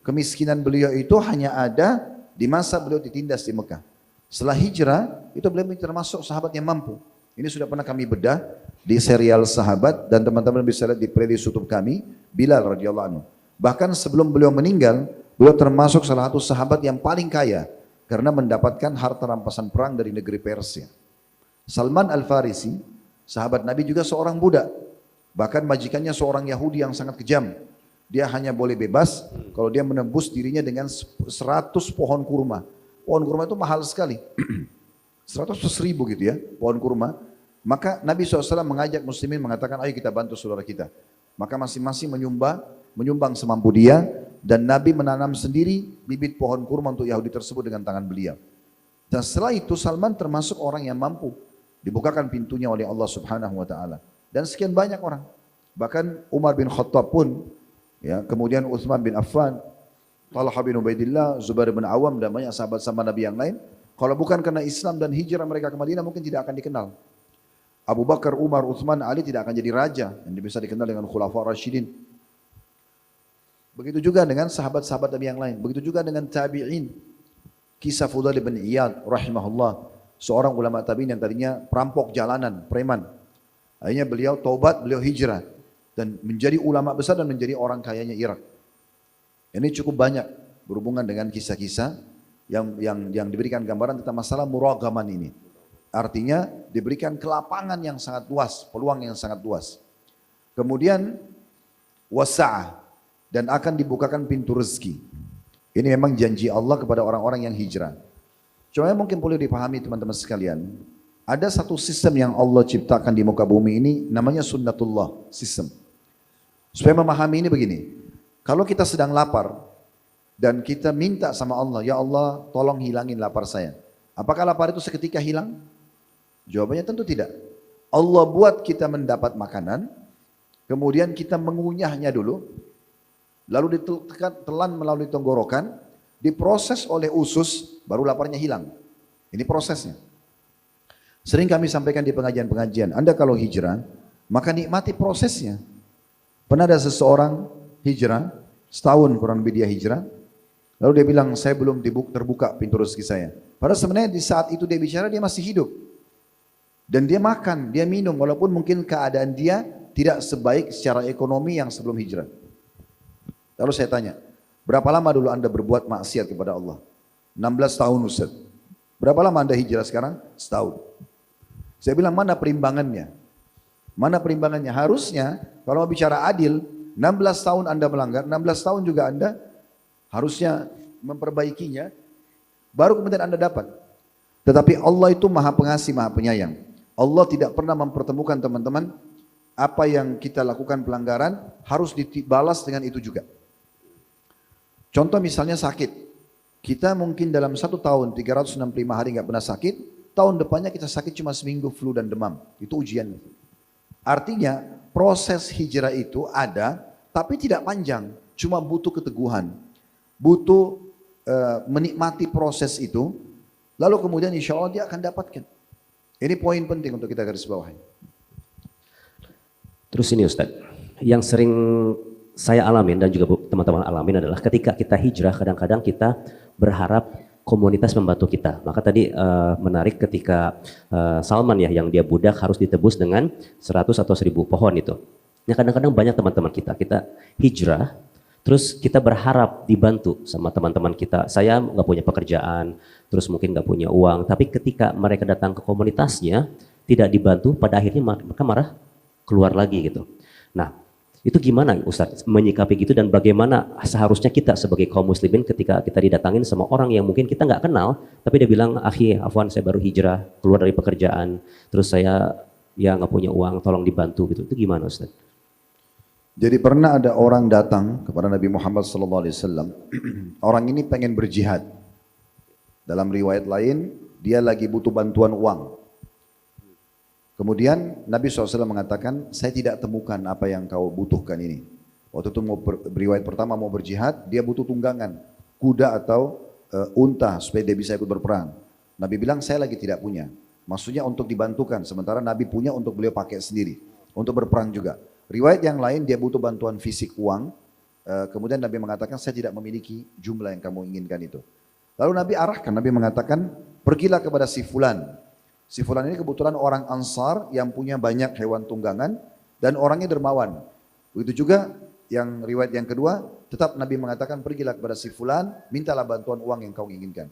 Kemiskinan beliau itu hanya ada di masa beliau ditindas di Mekah. Setelah hijrah, itu beliau termasuk sahabat yang mampu. Ini sudah pernah kami bedah di serial Sahabat, dan teman-teman bisa lihat di playlist YouTube kami, Bilal radhiyallahu anhu. Bahkan sebelum beliau meninggal, beliau termasuk salah satu sahabat yang paling kaya karena mendapatkan harta rampasan perang dari negeri Persia. Salman Al-Farisi, sahabat Nabi juga seorang budak. Bahkan majikannya seorang Yahudi yang sangat kejam. Dia hanya boleh bebas kalau dia menembus dirinya dengan 100 pohon kurma. Pohon kurma itu mahal sekali. 100 ribu gitu ya, pohon kurma. Maka Nabi SAW mengajak muslimin mengatakan, ayo kita bantu saudara kita. Maka masing-masing menyumbang semampu dia, dan Nabi menanam sendiri bibit pohon kurma untuk Yahudi tersebut dengan tangan beliau. Dan setelah itu Salman termasuk orang yang mampu. Dibukakan pintunya oleh Allah Subhanahu wa taala. Dan sekian banyak orang. Bahkan Umar bin Khattab pun, ya, kemudian Utsman bin Affan, Talha bin Ubaidillah, Zubair bin Awam, dan banyak sahabat-sahabat Nabi yang lain. Kalau bukan karena Islam dan hijrah mereka ke Madinah, mungkin tidak akan dikenal. Abu Bakar, Umar, Utsman, Ali tidak akan jadi raja yang bisa dikenal dengan Khulafaur Rasyidin. Begitu juga dengan sahabat-sahabat Nabi yang lain. Begitu juga dengan tabi'in. Kisah Fudail bin Iyad rahimahullah, seorang ulama tabi'in yang tadinya perampok jalanan, preman. Akhirnya beliau taubat, beliau hijrah dan menjadi ulama besar dan menjadi orang kayanya Irak. Ini cukup banyak berhubungan dengan kisah-kisah yang diberikan gambaran tentang masalah muragaman ini. Artinya diberikan kelapangan yang sangat luas, peluang yang sangat luas. Kemudian wasa'ah, dan akan dibukakan pintu rezeki. Ini memang janji Allah kepada orang-orang yang hijrah. Cuma mungkin perlu dipahami teman-teman sekalian, ada satu sistem yang Allah ciptakan di muka bumi ini, namanya sunnatullah, sistem. Supaya memahami ini begini, kalau kita sedang lapar dan kita minta sama Allah, ya Allah tolong hilangin lapar saya. Apakah lapar itu seketika hilang? Jawabannya tentu tidak. Allah buat kita mendapat makanan, kemudian kita mengunyahnya dulu, lalu ditelan melalui tenggorokan, diproses oleh usus, baru laparnya hilang. Ini prosesnya. Sering kami sampaikan di pengajian-pengajian, Anda kalau hijrah, maka nikmati prosesnya. Pernah ada seseorang hijrah, setahun kurang lebih dia hijrah, lalu dia bilang, saya belum terbuka pintu rezeki saya. Padahal sebenarnya di saat itu dia bicara, dia masih hidup. Dan dia makan, dia minum, walaupun mungkin keadaan dia tidak sebaik secara ekonomi yang sebelum hijrah. Lalu saya tanya, berapa lama dulu Anda berbuat maksiat kepada Allah? 16 tahun Ustaz. Berapa lama Anda hijrah sekarang? Setahun. Saya bilang, mana perimbangannya? Mana perimbangannya? Harusnya kalau mau bicara adil, 16 tahun Anda melanggar, 16 tahun juga Anda harusnya memperbaikinya, baru kemudian Anda dapat. Tetapi Allah itu maha pengasih, maha penyayang. Allah tidak pernah mempertemukan teman-teman, apa yang kita lakukan pelanggaran harus dibalas dengan itu juga. Contoh misalnya sakit. Kita mungkin dalam 1 tahun 365 hari nggak pernah sakit, tahun depannya kita sakit cuma seminggu flu dan demam. Itu ujiannya. Artinya proses hijrah itu ada, tapi tidak panjang, cuma butuh keteguhan, butuh menikmati proses itu, lalu kemudian insya Allah dia akan dapatkan. Ini poin penting untuk kita garis bawahi. Terus ini Ustadz, yang sering saya alamin dan juga teman-teman alamin adalah ketika kita hijrah kadang-kadang kita berharap komunitas membantu kita. Maka tadi menarik ketika Salman ya yang dia budak harus ditebus dengan 100 atau 1000 pohon itu. Nah kadang-kadang banyak teman-teman kita hijrah, terus kita berharap dibantu sama teman-teman kita. Saya nggak punya pekerjaan, terus mungkin nggak punya uang, tapi ketika mereka datang ke komunitasnya tidak dibantu, pada akhirnya mereka marah keluar lagi gitu. Nah itu gimana Ustadz menyikapi gitu dan bagaimana seharusnya kita sebagai kaum muslimin ketika kita didatangin sama orang yang mungkin kita nggak kenal, tapi dia bilang, akhi Afwan saya baru hijrah, keluar dari pekerjaan, terus saya ya nggak punya uang, tolong dibantu gitu. Itu gimana Ustadz? Jadi pernah ada orang datang kepada Nabi Muhammad SAW, orang ini pengen berjihad. Dalam riwayat lain, dia lagi butuh bantuan uang. Kemudian Nabi SAW mengatakan, saya tidak temukan apa yang kau butuhkan ini. Waktu itu riwayat pertama mau berjihad, dia butuh tunggangan, kuda atau unta supaya dia bisa ikut berperang. Nabi bilang, saya lagi tidak punya. Maksudnya untuk dibantukan, sementara Nabi punya untuk beliau pakai sendiri, untuk berperang juga. Riwayat yang lain dia butuh bantuan fisik uang, kemudian Nabi mengatakan, saya tidak memiliki jumlah yang kamu inginkan itu. Lalu Nabi arahkan, Nabi mengatakan, pergilah kepada si fulan. Si fulan ini kebetulan orang Ansar yang punya banyak hewan tunggangan dan orangnya dermawan. Begitu juga yang riwayat yang kedua, tetap Nabi mengatakan pergilah kepada si fulan, mintalah bantuan uang yang kau inginkan.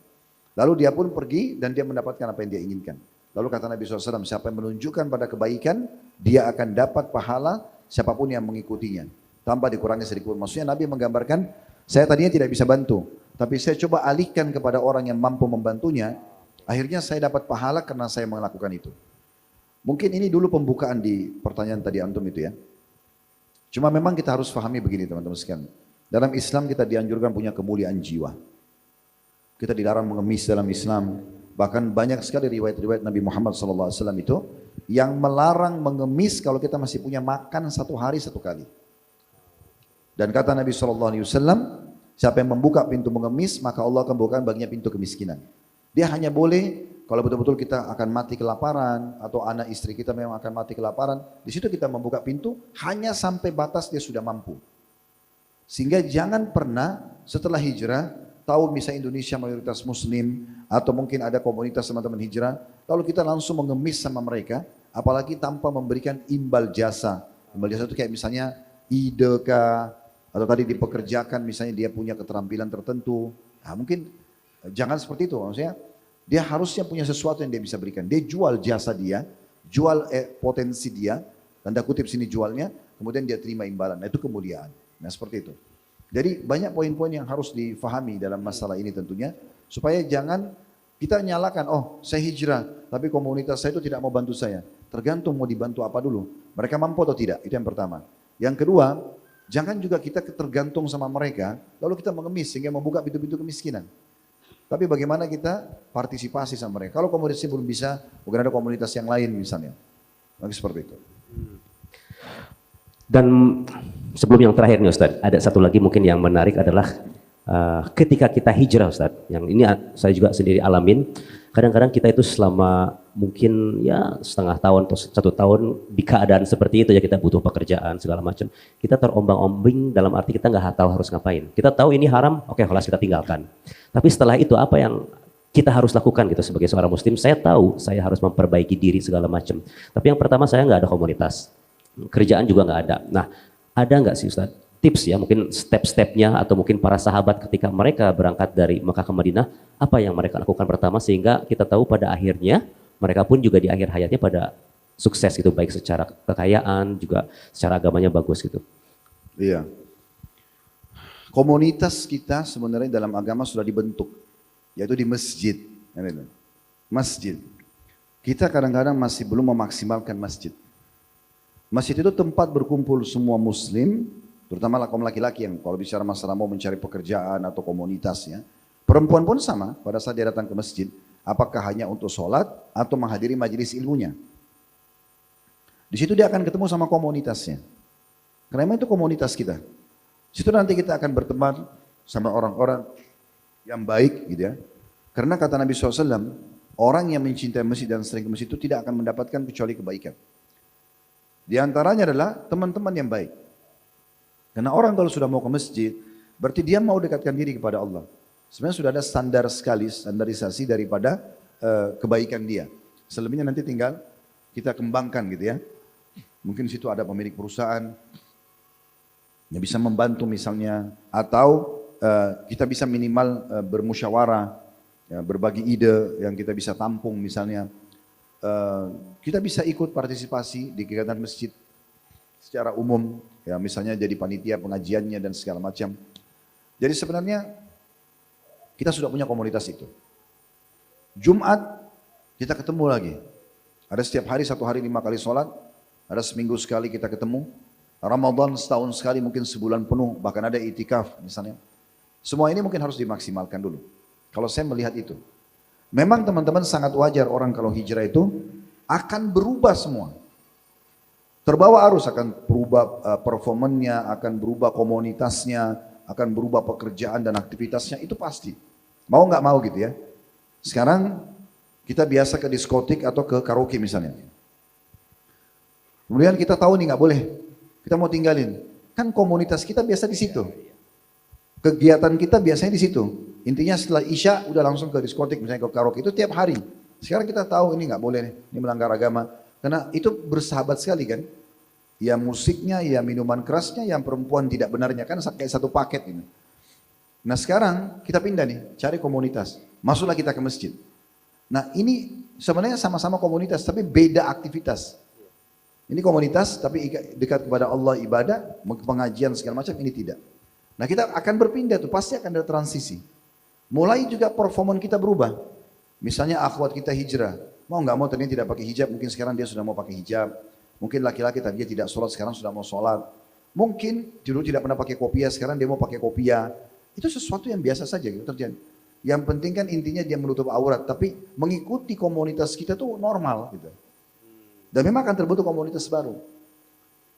Lalu dia pun pergi dan dia mendapatkan apa yang dia inginkan. Lalu kata Nabi SAW, siapa yang menunjukkan pada kebaikan, dia akan dapat pahala siapapun yang mengikutinya. Tanpa dikurangi sedikit pun. Maksudnya Nabi menggambarkan, saya tadinya tidak bisa bantu, tapi saya coba alihkan kepada orang yang mampu membantunya. Akhirnya saya dapat pahala karena saya melakukan itu. Mungkin ini dulu pembukaan di pertanyaan tadi antum itu ya. Cuma memang kita harus pahami begini teman-teman sekalian. Dalam Islam kita dianjurkan punya kemuliaan jiwa. Kita dilarang mengemis dalam Islam. Bahkan banyak sekali riwayat-riwayat Nabi Muhammad SAW itu yang melarang mengemis kalau kita masih punya makan 1 hari 1 kali. Dan kata Nabi SAW, siapa yang membuka pintu mengemis maka Allah akan bukakan baginya pintu kemiskinan. Dia hanya boleh kalau betul-betul kita akan mati kelaparan atau anak istri kita memang akan mati kelaparan. Di situ kita membuka pintu hanya sampai batas dia sudah mampu. Sehingga jangan pernah setelah hijrah, tahu misalnya Indonesia mayoritas muslim atau mungkin ada komunitas teman-teman hijrah, lalu kita langsung mengemis sama mereka, apalagi tanpa memberikan imbal jasa. Imbal jasa itu kayak misalnya ide kah, atau tadi dipekerjakan misalnya dia punya keterampilan tertentu. Nah, mungkin jangan seperti itu, maksudnya dia harusnya punya sesuatu yang dia bisa berikan. Dia jual jasa dia, jual potensi dia, tanda kutip sini jualnya, kemudian dia terima imbalan. Nah, itu kemuliaan. Nah seperti itu. Jadi banyak poin-poin yang harus difahami dalam masalah ini tentunya, supaya jangan kita nyalakan, oh saya hijrah, tapi komunitas saya itu tidak mau bantu saya. Tergantung mau dibantu apa dulu. Mereka mampu atau tidak, itu yang pertama. Yang kedua, jangan juga kita tergantung sama mereka, lalu kita mengemis sehingga membuka pintu-pintu kemiskinan. Tapi bagaimana kita partisipasi sama mereka. Kalau komunitasnya belum bisa, mungkin ada komunitas yang lain misalnya. Maka seperti itu. Dan sebelum yang terakhir nih Ustadz, ada satu lagi mungkin yang menarik adalah ketika kita hijrah Ustadz, yang ini saya juga sendiri alamin, kadang-kadang kita itu selama mungkin ya setengah tahun atau 1 tahun di keadaan seperti itu ya, kita butuh pekerjaan segala macam, kita terombang-ambing dalam arti kita nggak tahu harus ngapain. Kita tahu ini haram, oke kelas kita tinggalkan. Tapi setelah itu apa yang kita harus lakukan gitu sebagai seorang muslim? Saya tahu saya harus memperbaiki diri segala macam. Tapi yang pertama saya nggak ada komunitas, kerjaan juga nggak ada. Nah ada nggak sih Ustadz tips ya, mungkin step-stepnya atau mungkin para sahabat ketika mereka berangkat dari Mekah ke Madinah, apa yang mereka lakukan pertama sehingga kita tahu pada akhirnya mereka pun juga di akhir hayatnya pada sukses gitu, baik secara kekayaan juga secara agamanya bagus gitu. Iya. Komunitas kita sebenarnya dalam agama sudah dibentuk, yaitu di masjid. Masjid. Kita kadang-kadang masih belum memaksimalkan masjid. Masjid itu tempat berkumpul semua muslim, terutama kaum laki-laki yang kalau bicara masalah mau mencari pekerjaan atau komunitasnya. Perempuan pun sama pada saat dia datang ke masjid, apakah hanya untuk sholat atau menghadiri majelis ilmunya. Di situ dia akan ketemu sama komunitasnya. Karena itu komunitas kita. Di situ nanti kita akan berteman sama orang-orang yang baik gitu ya. Karena kata Nabi SAW, orang yang mencintai masjid dan sering ke masjid itu tidak akan mendapatkan kecuali kebaikan. Di antaranya adalah teman-teman yang baik. Karena orang kalau sudah mau ke masjid, berarti dia mau dekatkan diri kepada Allah. Sebenarnya sudah ada standar sekali, standarisasi daripada kebaikan dia. Selebihnya nanti tinggal kita kembangkan gitu ya. Mungkin di situ ada pemilik perusahaan yang bisa membantu misalnya, atau kita bisa minimal bermusyawarah, ya, berbagi ide yang kita bisa tampung misalnya. Kita bisa ikut partisipasi di kegiatan masjid secara umum, ya misalnya jadi panitia pengajiannya dan segala macam. Jadi sebenarnya kita sudah punya komunitas itu. Jumat kita ketemu lagi. Ada setiap hari 1 hari 5 kali sholat, ada seminggu sekali kita ketemu. Ramadan setahun sekali, mungkin sebulan penuh, bahkan ada itikaf misalnya. Semua ini mungkin harus dimaksimalkan dulu. Kalau saya melihat itu. Memang teman-teman sangat wajar orang kalau hijrah itu akan berubah semua. Terbawa arus, akan berubah performanya, akan berubah komunitasnya, akan berubah pekerjaan dan aktivitasnya, itu pasti. Mau nggak mau gitu ya. Sekarang kita biasa ke diskotik atau ke karaoke misalnya. Kemudian kita tahu nih nggak boleh. Kita mau tinggalin, kan komunitas kita biasa di situ, kegiatan kita biasanya di situ. Intinya setelah Isya udah langsung ke diskotik, misalnya ke karaoke, itu tiap hari. Sekarang kita tahu ini nggak boleh nih, ini melanggar agama, karena itu bersahabat sekali kan. Ya musiknya, ya minuman kerasnya, yang perempuan tidak benarnya, kan kayak satu paket ini. Nah sekarang kita pindah nih, cari komunitas, masuklah kita ke masjid. Nah ini sebenarnya sama-sama komunitas, tapi beda aktivitas. Ini komunitas tapi dekat kepada Allah, ibadah, pengajian segala macam, ini tidak. Nah kita akan berpindah tuh, pasti akan ada transisi. Mulai juga performan kita berubah. Misalnya akhwat kita hijrah, mau nggak mau tadinya tidak pakai hijab, mungkin sekarang dia sudah mau pakai hijab. Mungkin laki-laki tadinya tidak sholat, sekarang sudah mau sholat. Mungkin dulu tidak pernah pakai kopiah, sekarang dia mau pakai kopiah. Itu sesuatu yang biasa saja gitu terjadi. Yang penting kan intinya dia menutup aurat, tapi mengikuti komunitas kita tuh normal gitu. Dan memang akan terbentuk komunitas baru.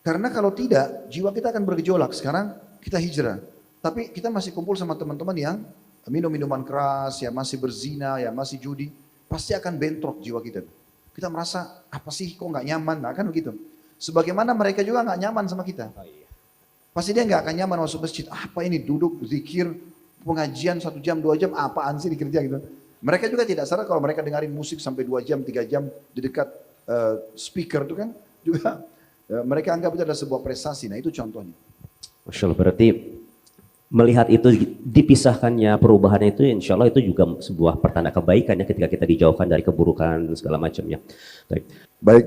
Karena kalau tidak, jiwa kita akan bergejolak. Sekarang kita hijrah. Tapi kita masih kumpul sama teman-teman yang minum minuman keras, yang masih berzina, yang masih judi. Pasti akan bentrok jiwa kita. Kita merasa, apa sih kok gak nyaman? Nah, kan begitu. Sebagaimana mereka juga gak nyaman sama kita. Pasti dia gak akan nyaman masuk masjid. Apa ini duduk, zikir, pengajian 1 jam, 2 jam, apaan sih dikerja gitu. Mereka juga tidak sadar kalau mereka dengarin musik sampai 2 jam, 3 jam di dekat speaker itu kan juga mereka anggap itu adalah sebuah prestasi. Nah itu contohnya. Masya Allah, berarti melihat itu dipisahkannya perubahannya itu, insya Allah itu juga sebuah pertanda kebaikannya ketika kita dijauhkan dari keburukan dan segala macamnya. Baik,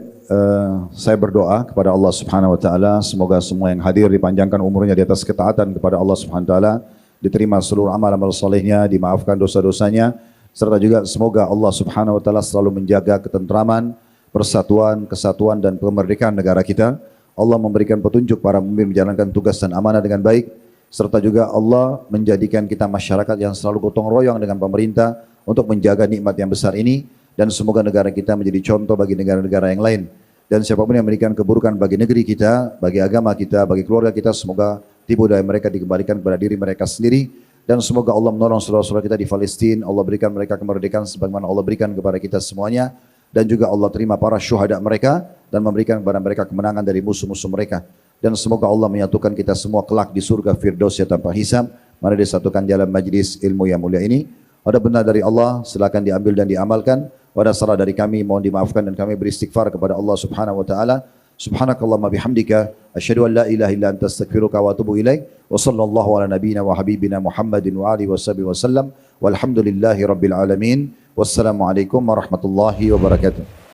saya berdoa kepada Allah Subhanahu Wa Taala, semoga semua yang hadir dipanjangkan umurnya di atas ketaatan kepada Allah Subhanahu Wa Taala, diterima seluruh amal-amal solehnya, dimaafkan dosa-dosanya, serta juga semoga Allah Subhanahu Wa Taala selalu menjaga ketentraman, persatuan, kesatuan dan kemerdekaan negara kita. Allah memberikan petunjuk para pemimpin menjalankan tugas dan amanah dengan baik, serta juga Allah menjadikan kita masyarakat yang selalu gotong royong dengan pemerintah untuk menjaga nikmat yang besar ini, dan semoga negara kita menjadi contoh bagi negara-negara yang lain. Dan siapapun yang memberikan keburukan bagi negeri kita, bagi agama kita, bagi keluarga kita, semoga tipu daya mereka dikembalikan kepada diri mereka sendiri. Dan semoga Allah menolong saudara-saudara kita di Palestina, Allah berikan mereka kemerdekaan sebagaimana Allah berikan kepada kita semuanya. Dan juga Allah terima para syuhada mereka dan memberikan kepada mereka kemenangan dari musuh-musuh mereka. Dan semoga Allah menyatukan kita semua kelak di surga Firdausnya tanpa hisab. Mari disatukan dalam majlis ilmu yang mulia ini. Ada benar dari Allah, silakan diambil dan diamalkan. Ada salah dari kami, mohon dimaafkan, dan kami beristighfar kepada Allah Subhanahu Wa Taala. Subhanakallahumma bihamdika, asyhadu an la ilaha illa anta astaghfiruka wa atubu ilaik. Wa sallallahu ala nabiyyina wa habibina Muhammadin wa alihi wasallam. Walhamdulillahi rabbil alamin. Wassalamualaikum warahmatullahi wabarakatuh.